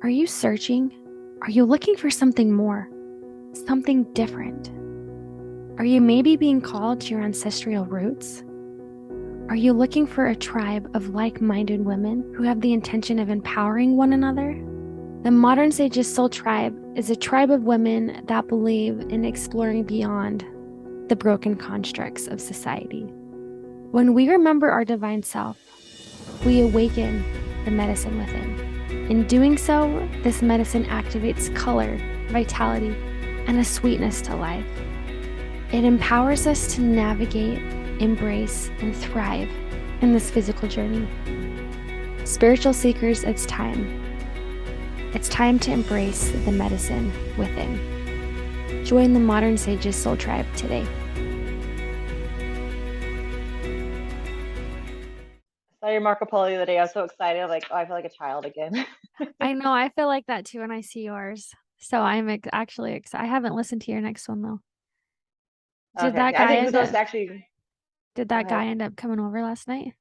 Are you searching? Are you looking for something more, something different? Are you maybe being called to your ancestral roots? Are you looking for a tribe of like-minded women who have the intention of empowering one another? The Modern Sages Soul Tribe is a tribe of women that believe in exploring beyond the broken constructs of society. When we remember our divine self, we awaken the medicine within. In doing so, this medicine activates color, vitality, and a sweetness to life. It empowers us to navigate, embrace, and thrive in this physical journey. Spiritual seekers, it's time. It's time to embrace the medicine within. Join the Modern Sages Soul Tribe today. Saw your Marco Polo the other day. I was so excited. Like, oh, I feel like a child again. I know, I feel like that too when I see yours. So I'm actually excited. I haven't listened to your next one though. Did Okay. that Yeah, I guy think end those up actually did go that ahead. guy end up coming over last night?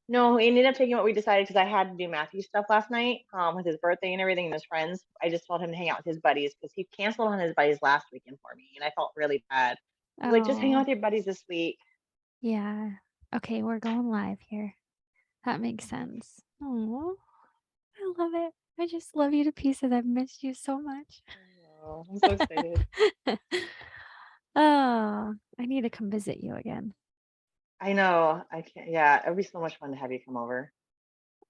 No, we ended up taking what we decided because I had to do Matthew stuff last night, with his birthday and everything and his friends. I just told him to hang out with his buddies because he canceled on his buddies last weekend for me, and I felt really bad. He's like, just hang out Oh, with your buddies this week. yeah. Okay, we're going live here. That makes sense. Oh, I love it. I just love you to pieces. I've missed you so much. I know. I'm so excited. Oh, I need to come visit you again. I know. I can't. Yeah, it'd be so much fun to have you come over.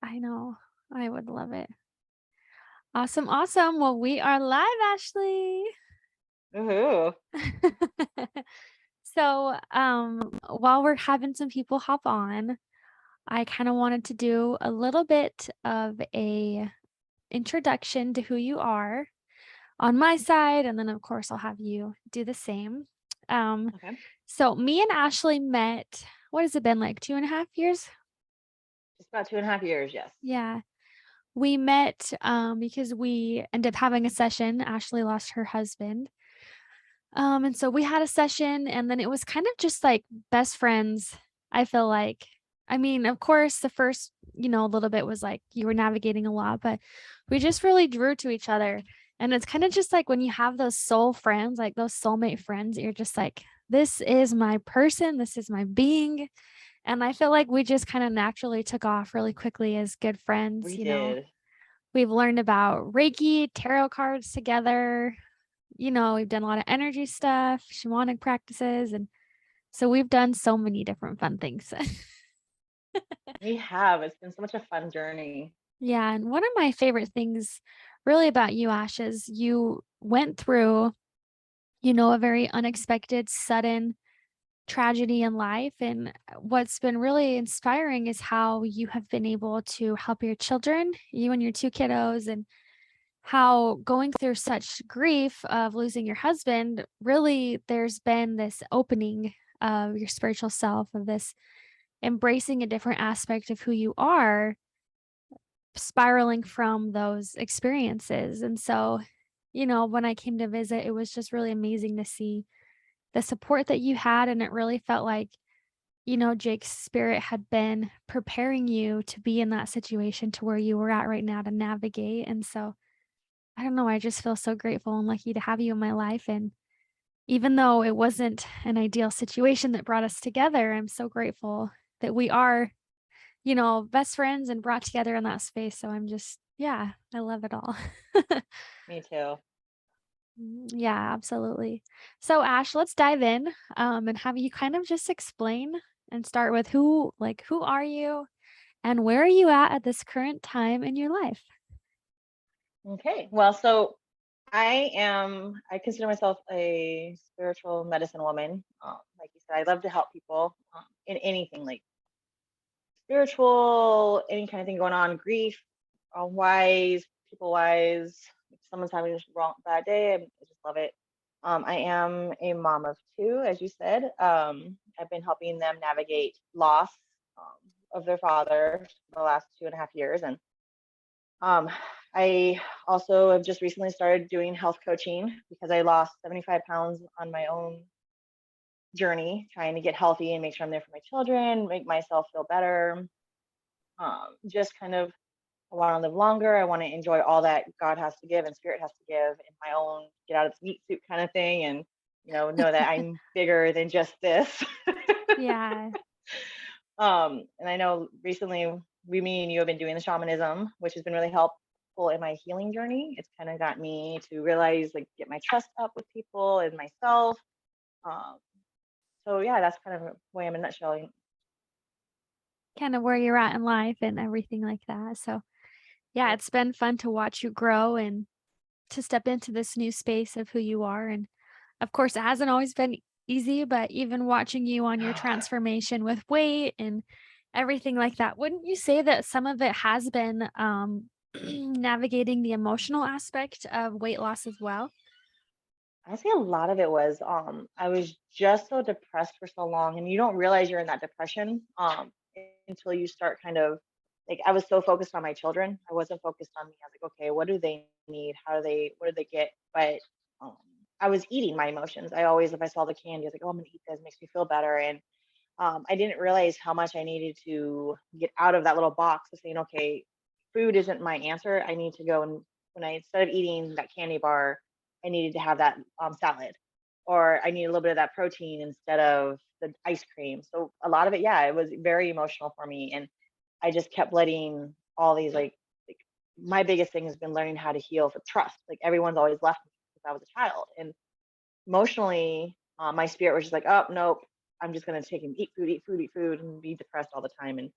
I know. I would love it. Awesome, awesome. Well, we are live, Ashley. Ooh. So, while we're having some people hop on, I kind of wanted to do a little bit of a introduction to who you are on my side, and then of course I'll have you do the same. Um, Okay. so me and Ashley met, what has it been, like 2.5 years? Just about 2.5 years. Yes. Yeah. We met because we ended up having a session. Ashley lost her husband. And so we had a session and then it was kind of just like best friends, I feel like. I mean, of course, the first, a little bit was like you were navigating a lot, but we just really drew to each other. And it's kind of just like when you have those soul friends, like those soulmate friends, you're just like, this is my person, this is my being. And I feel like we just kind of naturally took off really quickly as good friends. We did. We've learned about Reiki, tarot cards together. We've done a lot of energy stuff, shamanic practices, and so we've done so many different fun things. We have. It's been so much a fun journey. Yeah, and one of my favorite things really about you, Ash, is you went through, a very unexpected, sudden tragedy in life. And what's been really inspiring is how you have been able to help your children, you and your two kiddos, and how going through such grief of losing your husband, really there's been this opening of your spiritual self, of this embracing a different aspect of who you are, spiraling from those experiences. And so, when I came to visit, it was just really amazing to see the support that you had. And it really felt like, Jake's spirit had been preparing you to be in that situation to where you were at right now to navigate. And so, I don't know, I just feel so grateful and lucky to have you in my life. And even though it wasn't an ideal situation that brought us together, I'm so grateful that we are, best friends and brought together in that space. So I'm just, yeah, I love it all. Me too. Yeah, absolutely. So Ash, let's dive in and have you kind of just explain and start with who are you and where are you at this current time in your life? Okay. Well, so I consider myself a spiritual medicine woman. Like you said, I love to help people in anything like spiritual, any kind of thing going on, grief, wise, people wise. If someone's having a bad day, I just love it. I am a mom of two, as you said. I've been helping them navigate loss of their father for the last 2.5 years. And Um, I also have just recently started doing health coaching because I lost 75 pounds on my own journey, trying to get healthy and make sure I'm there for my children, make myself feel better. Just kind of I want to live longer. I want to enjoy all that God has to give and spirit has to give in my own get out of the meat suit kind of thing. And, know that I'm bigger than just this. Yeah, And I know recently me and you have been doing the shamanism, which has been really helpful in my healing journey. It's kind of got me to realize, like, get my trust up with people and myself. Um, so yeah, that's kind of who I am in a nutshell. kind of where you're at in life and everything like that. So, yeah, Yes. it's been fun to watch you grow and to step into this new space of who you are. And of course, it hasn't always been easy, but even watching you on your transformation with weight and everything like that, wouldn't you say that some of it has been navigating the emotional aspect of weight loss as well? I say a lot of it was I was just so depressed for so long, and you don't realize you're in that depression until you start kind of, like, I was so focused on my children. I wasn't focused on me. I was like, okay, what do they need? How do they what do they get? But um I was eating my emotions. I always, if I saw the candy, I was like, oh, I'm gonna eat this, it makes me feel better. And I didn't realize how much I needed to get out of that little box of saying, okay, food isn't my answer. I need to go and, when I, instead of eating that candy bar, I needed to have that salad, or I need a little bit of that protein instead of the ice cream. So a lot of it, yeah, it was very emotional for me, and I just kept letting all these, like my biggest thing has been learning how to heal for trust. Like, everyone's always left me since I was a child, and emotionally, my spirit was just like, oh, nope, I'm just going to take and eat food, eat food, eat food, and be depressed all the time. And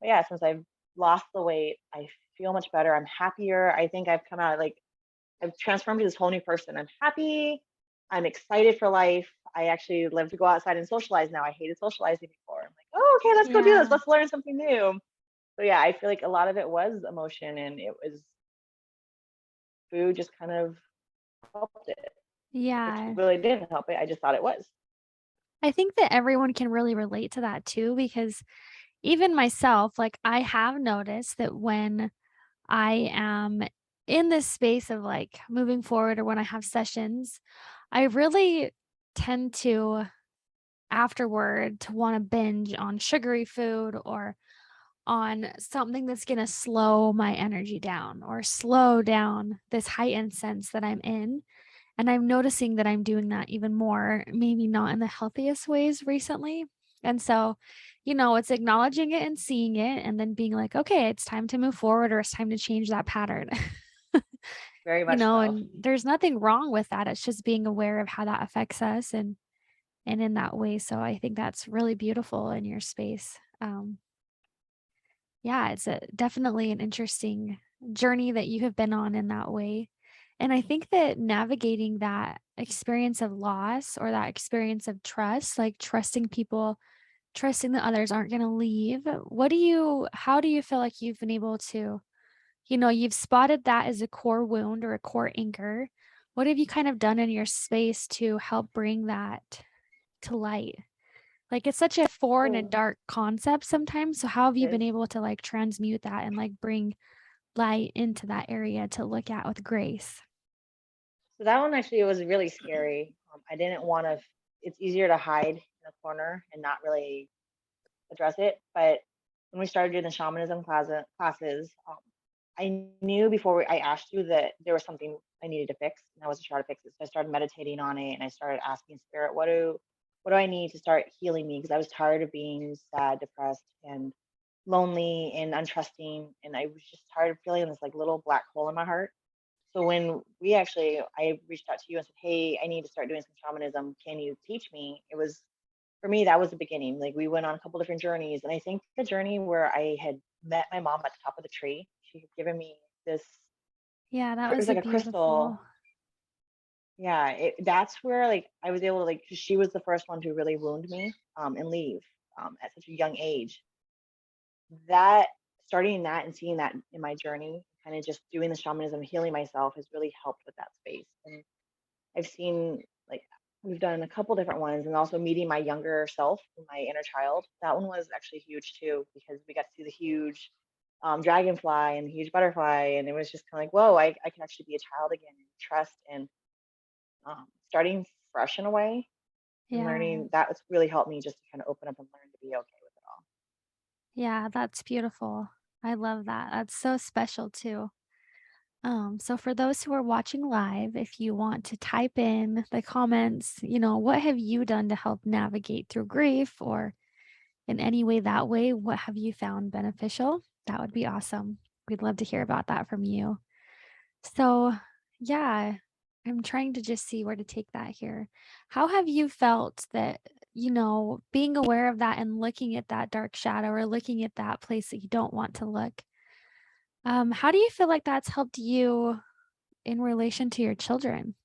but yeah, since I've lost the weight, I feel much better. I'm happier. I think I've come out, like, I've transformed to this whole new person. I'm happy. I'm excited for life. I actually live to go outside and socialize now. I hated socializing before. I'm like, oh, okay, let's go do this. Yeah. Let's learn something new. So yeah, I feel like a lot of it was emotion, and it was food just kind of helped it, which Yeah. really didn't help it. I just thought it was. I think that everyone can really relate to that too, because even myself, like I have noticed that when I am in this space of like moving forward or when I have sessions, I really tend to afterward to want to binge on sugary food or on something that's going to slow my energy down or slow down this heightened sense that I'm in. And I'm noticing that I'm doing that even more, maybe not in the healthiest ways recently. And so, it's acknowledging it and seeing it and then being like, okay, it's time to move forward or it's time to change that pattern. Very much so. And there's nothing wrong with that. It's just being aware of how that affects us and in that way. So I think that's really beautiful in your space. Yeah, it's definitely an interesting journey that you have been on in that way. And I think that navigating that experience of loss or that experience of trust, like trusting people, trusting that others aren't going to leave, how do you feel like you've been able to, you've spotted that as a core wound or a core anchor. What have you kind of done in your space to help bring that to light? Like, it's such a foreign and So dark concept sometimes, so how have you it been is. able to, like, transmute that and, like, bring light into that area to look at with grace? So that one actually was really scary. I didn't want to. It's easier to hide in a corner and not really address it. But when we started doing the shamanism classes, I knew before I asked you that there was something I needed to fix, and I wasn't sure how to fix it. So I started meditating on it, and I started asking spirit, what do I need to start healing me? Because I was tired of being sad, depressed, and lonely and untrusting, and I was just tired of feeling this, like, little black hole in my heart. So when I reached out to you and said, "Hey, I need to start doing some shamanism. Can you teach me?" It was, for me, that was the beginning. Like, we went on a couple different journeys, and I think the journey where I had met my mom at the top of the tree, she had given me this. Yeah, that It was was like a a crystal. beautiful. Yeah, that's where, like, I was able to, like, 'cause she was the first one to really wound me and leave at such a young age. That Starting that and seeing that in my journey, kind of just doing the shamanism, healing myself, has really helped with that space. And I've seen, like, we've done a couple different ones, and also meeting my younger self, my inner child. That one was actually huge too, because we got to see the huge dragonfly and the huge butterfly, and it was just kind of like, whoa, I can actually be a child again, and trust, and starting fresh in a way, and Yeah. learning that. It's really helped me just to kind of open up and learn to be okay with it all. Yeah, that's beautiful. I love that. That's so special too. So for those who are watching live, if you want to type in the comments, what have you done to help navigate through grief or in any way that way, what have you found beneficial? That would be awesome. We'd love to hear about that from you. So, yeah, I'm trying to just see where to take that here. How have you felt that, being aware of that and looking at that dark shadow or looking at that place that you don't want to look? How do you feel like that's helped you in relation to your children?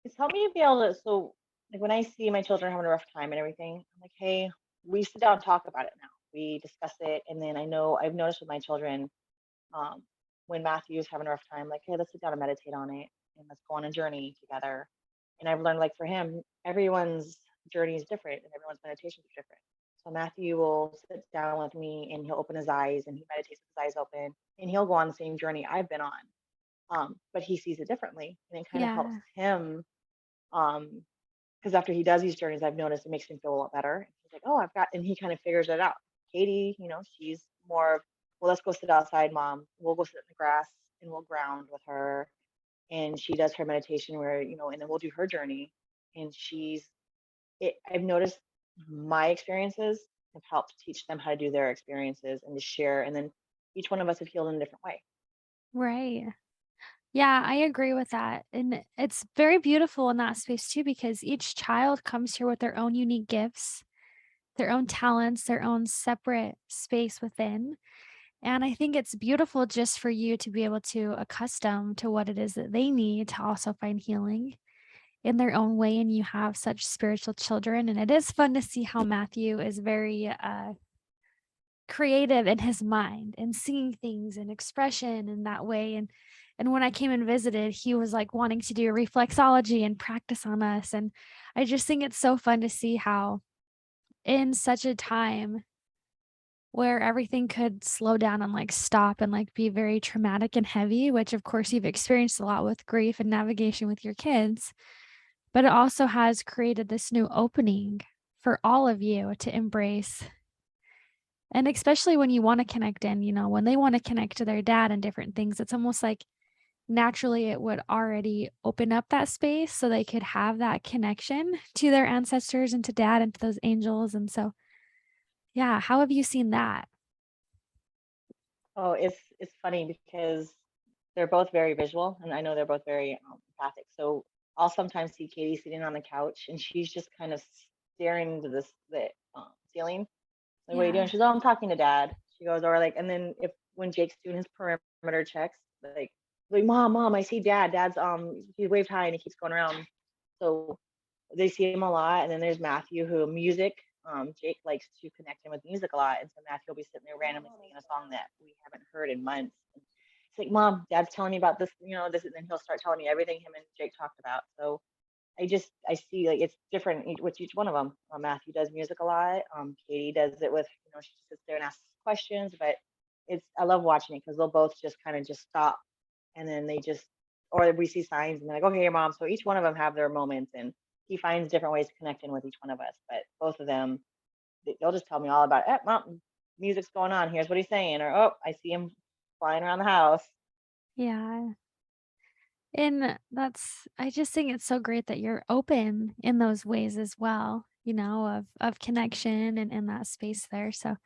It's helped me to be able to, so like when I see my children having a rough time and everything, I'm like, hey, we sit down and talk about it now. We discuss it, and then I know I've noticed with my children, um, when Matthew's having a rough time, like, hey, let's sit down and meditate on it, and let's go on a journey together. And I've learned, like, for him, everyone's journey is different, and everyone's meditation is different. So Matthew will sit down with me, and he'll open his eyes, and he meditates with his eyes open, and he'll go on the same journey I've been on. But he sees it differently, and it kind of helps Yeah, him. Because after he does these journeys, I've noticed it makes him feel a lot better. He's like, oh, I've got, and he kind of figures it out. Katie, she's more, well, let's go sit outside, mom. We'll go sit in the grass and we'll ground with her. And she does her meditation where, and then we'll do her journey. And I've noticed my experiences have helped teach them how to do their experiences and to share. And then each one of us have healed in a different way. right. Yeah, I agree with that. And it's very beautiful in that space too, because each child comes here with their own unique gifts, their own talents, their own separate space within. And I think it's beautiful just for you to be able to accustom to what it is that they need to also find healing in their own way. And you have such spiritual children. And it is fun to see how Matthew is very creative in his mind and seeing things and expression in that way. And when I came and visited, he was like wanting to do reflexology and practice on us. And I just think it's so fun to see how in such a time where everything could slow down and, like, stop and, like, be very traumatic and heavy, which, of course, you've experienced a lot with grief and navigation with your kids, but it also has created this new opening for all of you to embrace, and especially when you wanna connect in, when they wanna connect to their dad and different things, it's almost like naturally it would already open up that space so they could have that connection to their ancestors and to dad and to those angels, and so, yeah, how have you seen that? Oh, it's funny because they're both very visual, and I know they're both very empathic. So I'll sometimes see Katie sitting on the couch, and she's just kind of staring into the ceiling. Like, what are you doing? Yeah. She's, oh, I'm talking to dad. She goes, or like, and then if when Jake's doing his perimeter checks, like, mom, I see dad. Dad's he waved high and he keeps going around. So they see him a lot. And then there's Matthew, who music. Jake likes to connect him with music a lot, and so Matthew will be sitting there randomly singing a song that we haven't heard in months. And it's like, Mom, Dad's telling me about this, this, and then he'll start telling me everything him and Jake talked about. So I see like it's different with each one of them. Matthew does music a lot. Katie does it with, she sits there and asks questions, but I love watching it because they'll both just kind of just stop, and then they just, or we see signs and they're like, okay, your mom. So each one of them have their moments, and he finds different ways to connect in with each one of us. But both of them, they'll just tell me all about it. Mom, music's going on. Here's what he's saying, or oh, I see him flying around the house. Yeah. And I just think it's so great that you're open in those ways as well, of connection and in that space there. So,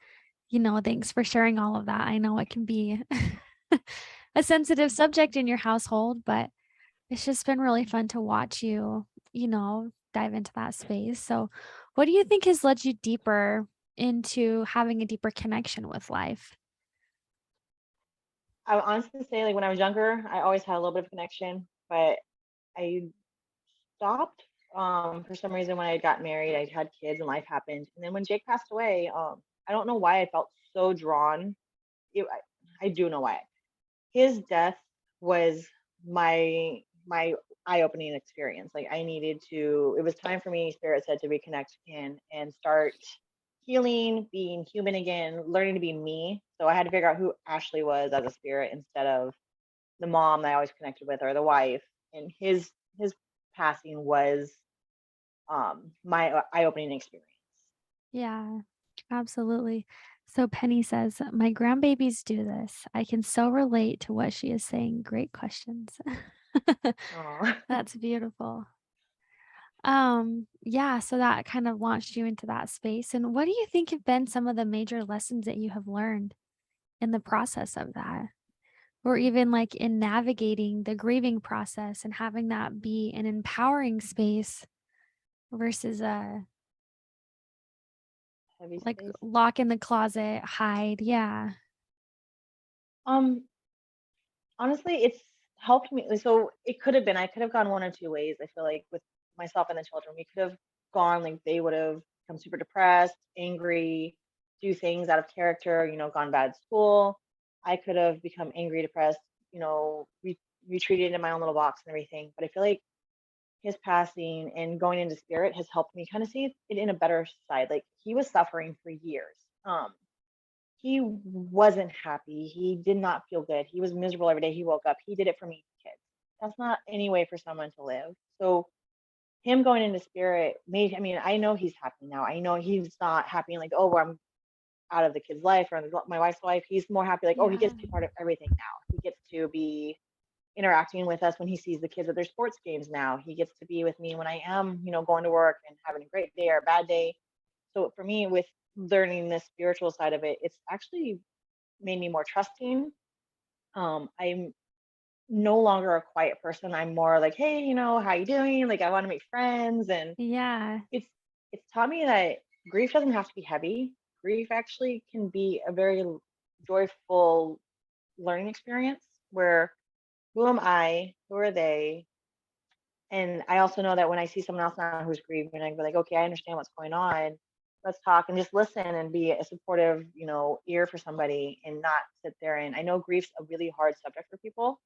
thanks for sharing all of that. I know it can be a sensitive subject in your household, but it's just been really fun to watch you, dive into that space. So, what do you think has led you deeper into having a deeper connection with life? I would honestly say, like when I was younger, I always had a little bit of connection, but I stopped for some reason when I got married. I had kids and life happened, and then when Jake passed away, I don't know why I felt so drawn. I do know why. His death was my eye-opening experience. Like I needed to. It was time for me. Spirit said to reconnect in and start healing, being human again, learning to be me. So I had to figure out who Ashley was as a spirit instead of the mom that I always connected with or the wife. And his passing was my eye-opening experience. Yeah, absolutely. So Penny says, "My grandbabies do this. I can so relate to what she is saying. Great questions." Oh, That's beautiful. Yeah, so that kind of launched you into that space. And what do you think have been some of the major lessons that you have learned in the process of that? Or even like in navigating the grieving process and having that be an empowering space versus a heavy like space. lock in the closet, hide. Yeah. Um, Honestly, it's helped me. So it could have been, I could have gone one or two ways. I feel like with myself and the children, we could have gone like they would have become super depressed, angry, do things out of character, gone bad at school. I could have become angry, depressed, retreated in my own little box and everything. But I feel like his passing and going into spirit has helped me kind of see it in a better side. Like he was suffering for years. He wasn't happy. He did not feel good. He was miserable every day he woke up. He did it for me kids. That's not any way for someone to live. So him going into spirit made, I mean, I know he's happy now. I know he's not happy like, oh, well, I'm out of the kid's life or my wife's life. He's more happy like, oh, he gets Yeah. to be part of everything now. He gets to be interacting with us when he sees the kids at their sports games now. He gets to be with me when I am, going to work and having a great day or a bad day. So for me, with learning the spiritual side of it, it's actually made me more trusting. I'm no longer a quiet person. I'm more like, hey, how you doing? Like I want to make friends, and Yeah. it's it's taught me that grief doesn't have to be heavy. Grief actually can be a very joyful learning experience where who am I? Who are they? And I also know that when I see someone else now who's grieving, I can be like, okay, I understand what's going on. Let's talk and just listen and be a supportive, ear for somebody and not sit there. And I know grief's a really hard subject for people.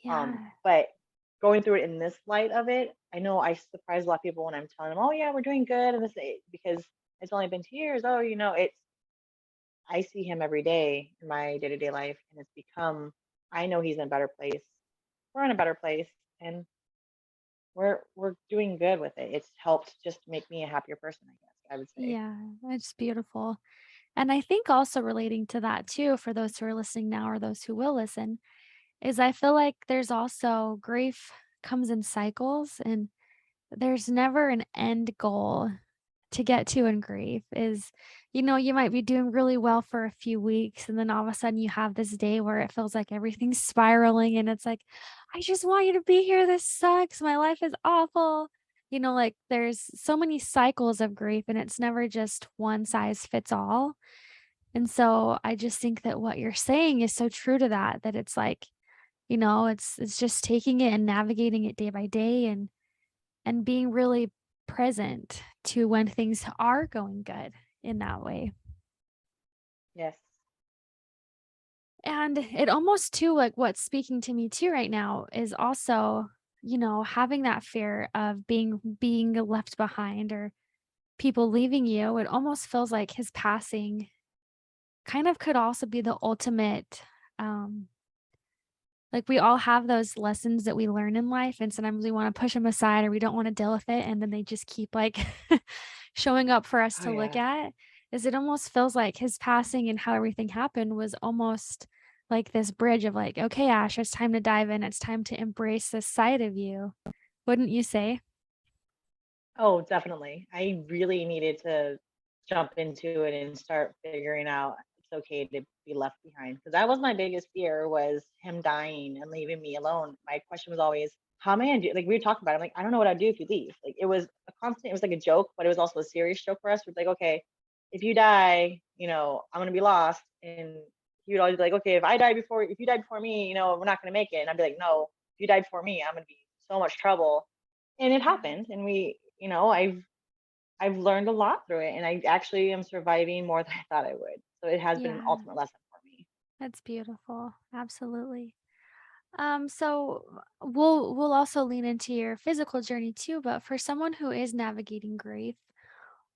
Yeah. But going through it in this light of it, I know I surprise a lot of people when I'm telling them, oh yeah, we're doing good and this because it's only been 2 years. Oh, it's I see him every day in my day-to-day life and it's become I know he's in a better place. We're in a better place and we're doing good with it. It's helped just make me a happier person, I guess I would say. Yeah. It's beautiful. And I think also relating to that too, for those who are listening now or those who will listen, is I feel like there's also grief comes in cycles and there's never an end goal to get to in grief is, you might be doing really well for a few weeks and then all of a sudden you have this day where it feels like everything's spiraling and it's like, I just want you to be here. This sucks. My life is awful. Like there's so many cycles of grief and it's never just one size fits all. And so I just think that what you're saying is so true to that, that it's like, it's just taking it and navigating it day by day and being really present to when things are going good in that way. Yes. And it almost too like what's speaking to me too right now is also, having that fear of being left behind or people leaving you. It almost feels like his passing kind of could also be the ultimate like, we all have those lessons that we learn in life, and sometimes we wanna push them aside or we don't wanna deal with it, and then they just keep, like, showing up for us Oh to look yeah. at, is it almost feels like his passing and how everything happened was almost like this bridge of, like, "Okay, Ash, it's time to dive in, it's time to embrace this side of you." Wouldn't you say? Oh, definitely. I really needed to jump into it and start figuring out it's okay to be left behind because that was my biggest fear was him dying and leaving me alone. My question was always, how am I gonna do? Like we were talking about, it, I'm like, I don't know what I'd do if you leave. Like it was a constant. It was like a joke, but it was also a serious joke for us. It's like, okay, if you die, I'm gonna be lost, and he would always be like, okay, if you die before me, we're not gonna make it. And I'd be like, no, if you die before me, I'm gonna be in so much trouble. And it Yeah. happened, and I've learned a lot through it, and I actually am surviving more than I thought I would. So it has been an Yeah, ultimate lesson for me. that's beautiful, absolutely. So we'll also lean into your physical journey too, but for someone who is navigating grief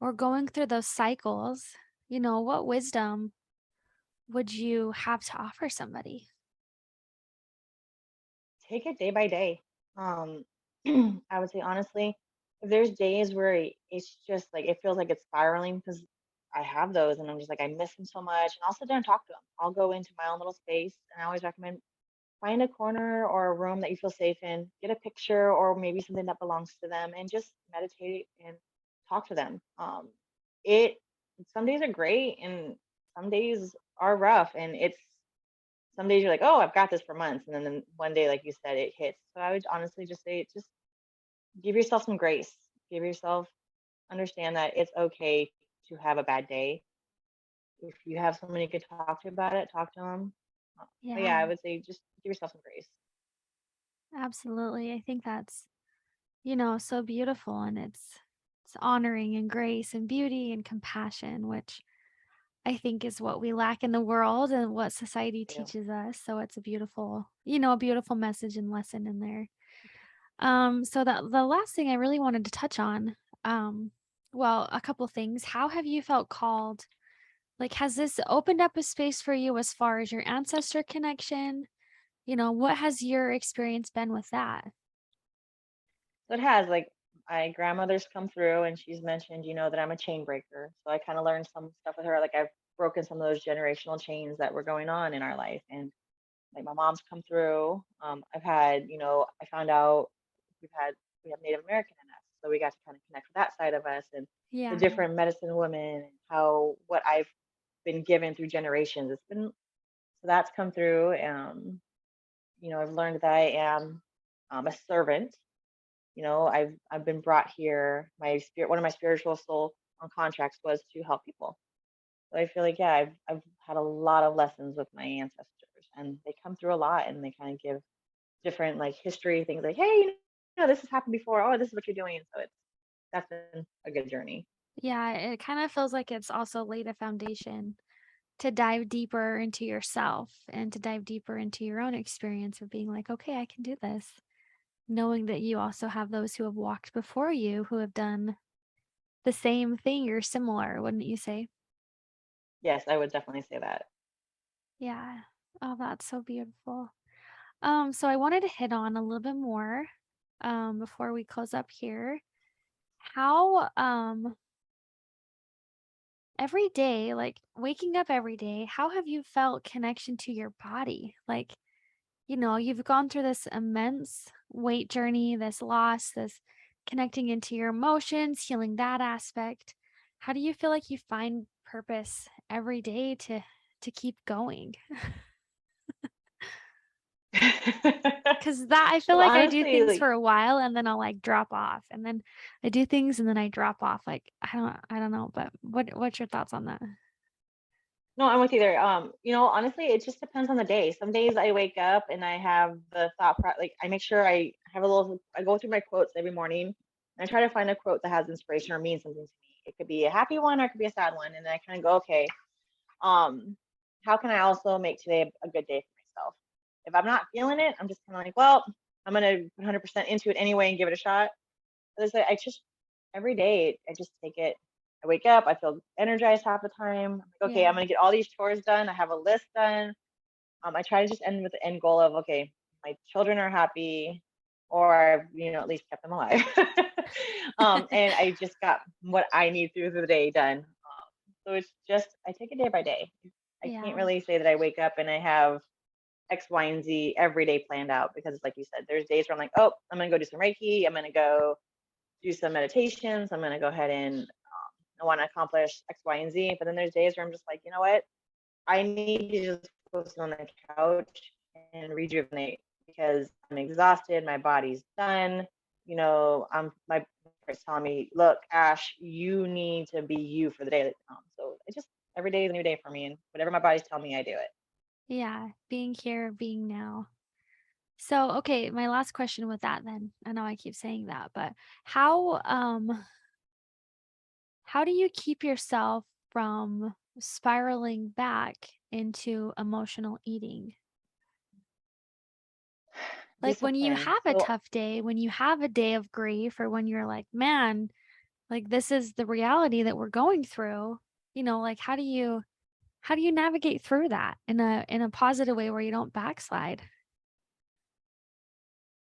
or going through those cycles, what wisdom would you have to offer somebody? Take it day by day. Um, I would say honestly, if there's days where it's just like it feels like it's spiraling because I have those and I'm just like, I miss them so much. And I'll sit down and talk to them. I'll go into my own little space, and I always recommend find a corner or a room that you feel safe in, get a picture or maybe something that belongs to them, and just meditate and talk to them. It Some days are great and some days are rough, and it's some days you're like, oh, I've got this for months, and then one day, like you said, it hits. So I would honestly just say, just give yourself some grace. Give yourself understand that it's okay to have a bad day. If you have someone you can talk to about it, talk to them. But yeah, Yeah, I would say just give yourself some grace. absolutely. I think that's, so beautiful, and it's honoring and grace and beauty and compassion, which I think is what we lack in the world and what society You. teaches us. So it's a beautiful, a beautiful message and lesson in there. So that the last thing I really wanted to touch on, um, well, a couple things. How have you felt called? Like, has this opened up a space for you as far as your ancestor connection? What has your experience been with that? So it has, like, my grandmother's come through and she's mentioned, that I'm a chain breaker. So I kind of learned some stuff with her. Like, I've broken some of those generational chains that were going on in our life. And like my mom's come through. I've had, I found out we've had we have Native American in us. So we got to kind of connect with that side of us and the Yeah, different medicine women and how what I've been given through generations. It's been so that's come through. I've learned that I am a servant. I've been brought here. My spirit, one of my spiritual soul on contracts was to help people. So I feel like, yeah, I've had a lot of lessons with my ancestors, and they come through a lot, and they kind of give different like history things, like, hey, this has happened before. Oh, this is what you're doing. So that's been a good journey. yeah, it kind of feels like it's also laid a foundation to dive deeper into yourself and to dive deeper into your own experience of being like, okay, I can do this. Knowing that you also have those who have walked before you who have done the same thing or similar, wouldn't you say? Yes, I would definitely say that. Yeah. Oh, that's so beautiful. So I wanted to hit on a little bit more before we close up here. How every day, like waking up every day, how have you felt connection to your body? Like, you've gone through this immense weight journey, this loss, this connecting into your emotions, healing that aspect. How do you feel like you find purpose every day to keep going? Cause that I feel Well, like I do honestly, things like, for a while and then I'll like drop off, and then I do things and then I drop off. Like I don't know, but what's your thoughts on that? no, I'm with you there. Honestly, it just depends on the day. Some days I wake up and I have the like I make sure I go through my quotes every morning, and I try to find a quote that has inspiration or means something to me. It could be a happy one or it could be a sad one. And then I kind of go, okay, um, how can I also make today a good day for myself? If I'm not feeling it, I'm just kind of like, well, I'm gonna 100% into it anyway and give it a shot. But it's like I just every day I just take it. I wake up, I feel energized half the time. I'm like, okay, Yeah. I'm gonna get all these chores done. I have a list done. I try to just end with the end goal of, okay, my children are happy, or I've at least kept them alive. And I just got what I need through the day done. So it's just I take it day by day. I can't Yeah. really say that I wake up and I have X, Y, and Z every day planned out, because it's like you said, there's days where I'm like, oh, I'm gonna go do some Reiki. I'm gonna go do some meditations. I'm gonna go ahead and I want to accomplish X, Y, and Z. But then there's days where I'm just like, you know what? I need to just go sit on the couch and rejuvenate because I'm exhausted. My body's done. My parents telling me, look, Ash, you need to be you for the day. So it just every day is a new day for me, and whatever my body's telling me, I do it. Yeah. Being here, being now. So, okay, my last question with that then. I know I keep saying that, but how how do you keep yourself from spiraling back into emotional eating? Like when you Discipline. have a So tough day, when you have a day of grief, or when you're like, "Man, like this is the reality that we're going through." Like how do you navigate through that in a positive way where you don't backslide?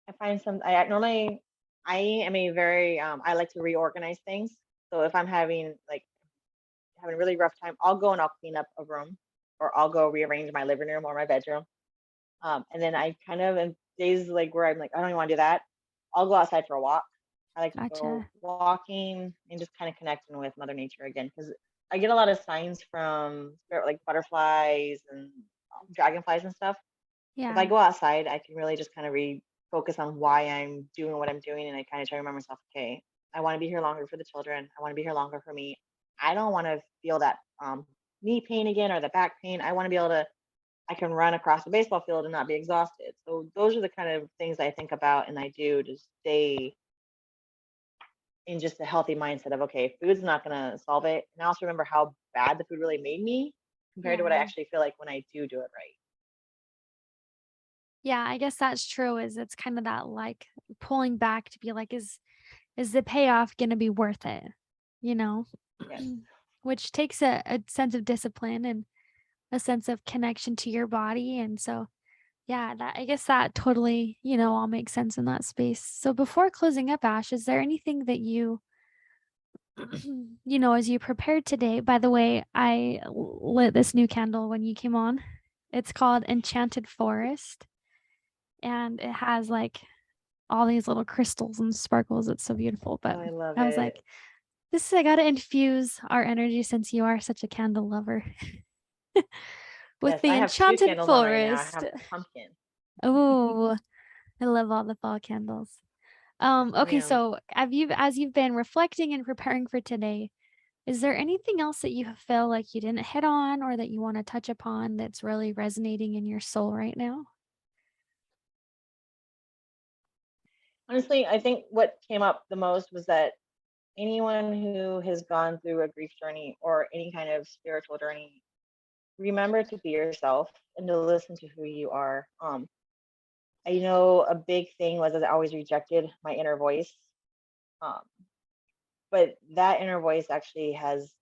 I find some. I am a very I like to reorganize things. So if I'm having like having a really rough time, I'll go and I'll clean up a room, or I'll go rearrange my living room or my bedroom. And then I kind of, in days like where I'm like, I don't even want to do that, I'll go outside for a walk. I like to go Gotcha. walking and just kind of connecting with Mother Nature again, because I get a lot of signs from spirit, like butterflies and dragonflies and stuff. If I Yeah. go outside, I can really just kind of focus on why I'm doing what I'm doing, and I kind of try to remember myself, okay, I want to be here longer for the children. I want to be here longer for me. I don't want to feel that knee pain again or the back pain. I want to be able to, I can run across the baseball field and not be exhausted. So those are the kind of things I think about and I do to stay in just a healthy mindset of, okay, food's not going to solve it. And I also remember how bad the food really made me compared to what I Yeah. actually feel like when I do it right. Yeah, I guess that's true, is it's kind of that, like, pulling back to be like, is the payoff gonna be worth it? You know? Yes. Which takes a sense of discipline and a sense of connection to your body, and so, yeah, that I guess that totally, all makes sense in that space. So before closing up, Ash, is there anything that you as you prepared today? By the way, I lit this new candle when you came on. It's called Enchanted Forest, and it has, like, all these little crystals and sparkles. It's so beautiful, Oh, but I love I was like, it. I gotta infuse our energy since you are such a candle lover with Yes, the I have two Enchanted candles on right now. I Forest. have pumpkin. Oh, I love all the fall candles. Yes, Okay, ma'am. so as you've been reflecting and preparing for today, is there anything else that you feel like you didn't hit on or that you want to touch upon that's really resonating in your soul right now? Honestly, I think what came up the most was that anyone who has gone through a grief journey or any kind of spiritual journey, remember to be yourself and to listen to who you are. I know a big thing was that I always rejected my inner voice. Um, but that inner voice actually has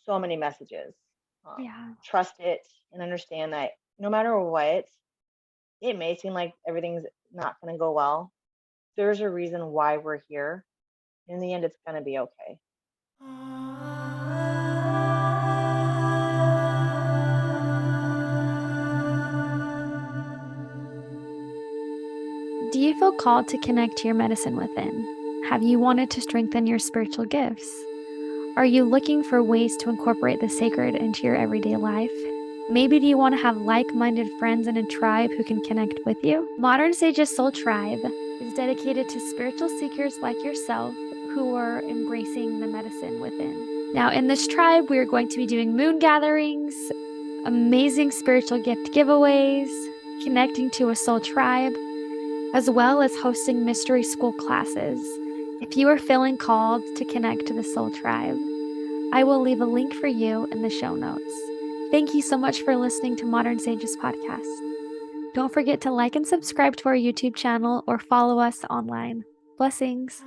so many messages. Yeah. Trust it and understand that no matter what, it may seem like everything's not going to go well. There's a reason why we're here. In the end, it's going to be okay. Do you feel called to connect to your medicine within? Have you wanted to strengthen your spiritual gifts? Are you looking for ways to incorporate the sacred into your everyday life? Maybe do you want to have like minded friends in a tribe who can connect with you? Modern Sage's Soul Tribe is dedicated to spiritual seekers like yourself who are embracing the medicine within. Now, in this tribe, we are going to be doing moon gatherings, amazing spiritual gift giveaways, connecting to a soul tribe, as well as hosting mystery school classes. If you are feeling called to connect to the soul tribe, I will leave a link for you in the show notes. Thank you so much for listening to Modern Sages Podcast. Don't forget to like and subscribe to our YouTube channel or follow us online. Blessings.